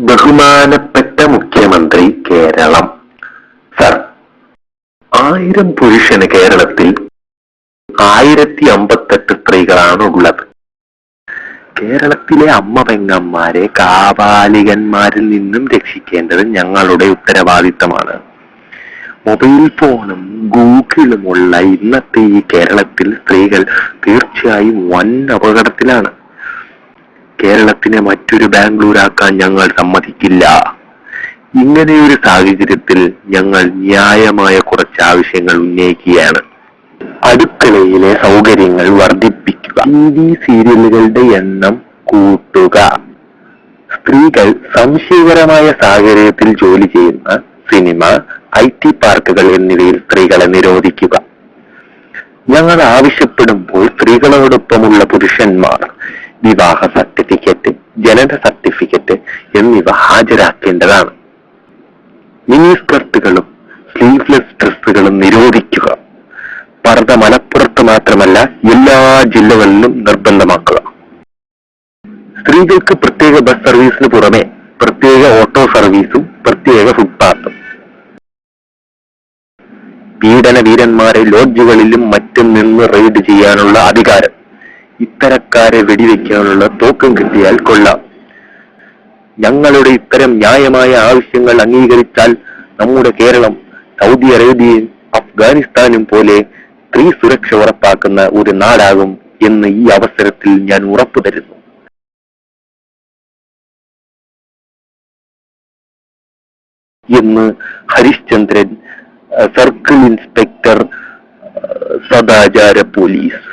ബഹുമാനപ്പെട്ട മുഖ്യമന്ത്രി, കേരളം. സർ, 1000 പുരുഷന് കേരളത്തിൽ 1058 സ്ത്രീകളാണ് ഉള്ളത്. കേരളത്തിലെ അമ്മ പെങ്ങന്മാരെ കാപാലികന്മാരിൽ നിന്നും രക്ഷിക്കേണ്ടത് ഞങ്ങളുടെ ഉത്തരവാദിത്തമാണ്. മൊബൈൽ ഫോണും ഗൂഗിളുമുള്ള ഇന്നത്തെ ഈ കേരളത്തിൽ സ്ത്രീകൾ തീർച്ചയായും വൻ അപകടത്തിലാണ്. കേരളത്തിനെ മറ്റൊരു ബാംഗ്ലൂരാക്കാൻ ഞങ്ങൾ സമ്മതിക്കില്ല. ഇങ്ങനെയൊരു സാഹചര്യത്തിൽ ഞങ്ങൾ ന്യായമായ കുറച്ച് ആവശ്യങ്ങൾ ഉന്നയിക്കുകയാണ്. അടുക്കളയിലെ സൗകര്യങ്ങൾ വർദ്ധിപ്പിക്കുക, TV സീരിയലുകളുടെ എണ്ണം കൂട്ടുക, സ്ത്രീകൾ സംശയകരമായ സാഹചര്യത്തിൽ ജോലി ചെയ്യുന്ന സിനിമ, IT പാർക്കുകൾ എന്നിവയിൽ സ്ത്രീകളെ നിരോധിക്കുക. ഞങ്ങൾ ആവശ്യപ്പെടുമ്പോൾ സ്ത്രീകളോടൊപ്പമുള്ള പുരുഷന്മാർ വിവാഹ സർട്ടിഫിക്കറ്റ്, ജനന സർട്ടിഫിക്കറ്റ് എന്നിവ ഹാജരാക്കേണ്ടതാണ്. Mini സ്കർട്ടുകളും sleeveless ഡ്രസ്സുകളും നിരോധിക്കുക. പർദ്ദ മലപ്പുറത്ത് മാത്രമല്ല എല്ലാ ജില്ലകളിലും നിർബന്ധമാക്കുക. സ്ത്രീകൾക്ക് പ്രത്യേക ബസ് സർവീസിന് പുറമെ പ്രത്യേക ഓട്ടോ സർവീസും പ്രത്യേക ഫുട്പാത്തും. പീഡന വീരന്മാരെ ലോഡ്ജുകളിലും മറ്റും നിന്ന് റെയ്ഡ് ചെയ്യാനുള്ള അധികാരം. ഇത്തരക്കാരെ വെടിവെക്കാനുള്ള തോക്കും കിട്ടിയാൽ കൊള്ളാം. ഞങ്ങളുടെ ഇത്തരം ന്യായമായ ആവശ്യങ്ങൾ അംഗീകരിച്ചാൽ നമ്മുടെ കേരളം സൗദി അറേബ്യയും അഫ്ഗാനിസ്ഥാനും പോലെ സ്ത്രീ സുരക്ഷ ഉറപ്പാക്കുന്ന ഒരു നാടാകും എന്ന് ഈ അവസരത്തിൽ ഞാൻ ഉറപ്പു തരുന്നു. എന്ന് ഹരിശ്ചന്ദ്രൻ, സർക്കിൾ ഇൻസ്പെക്ടർ, സദാചാര പോലീസ്.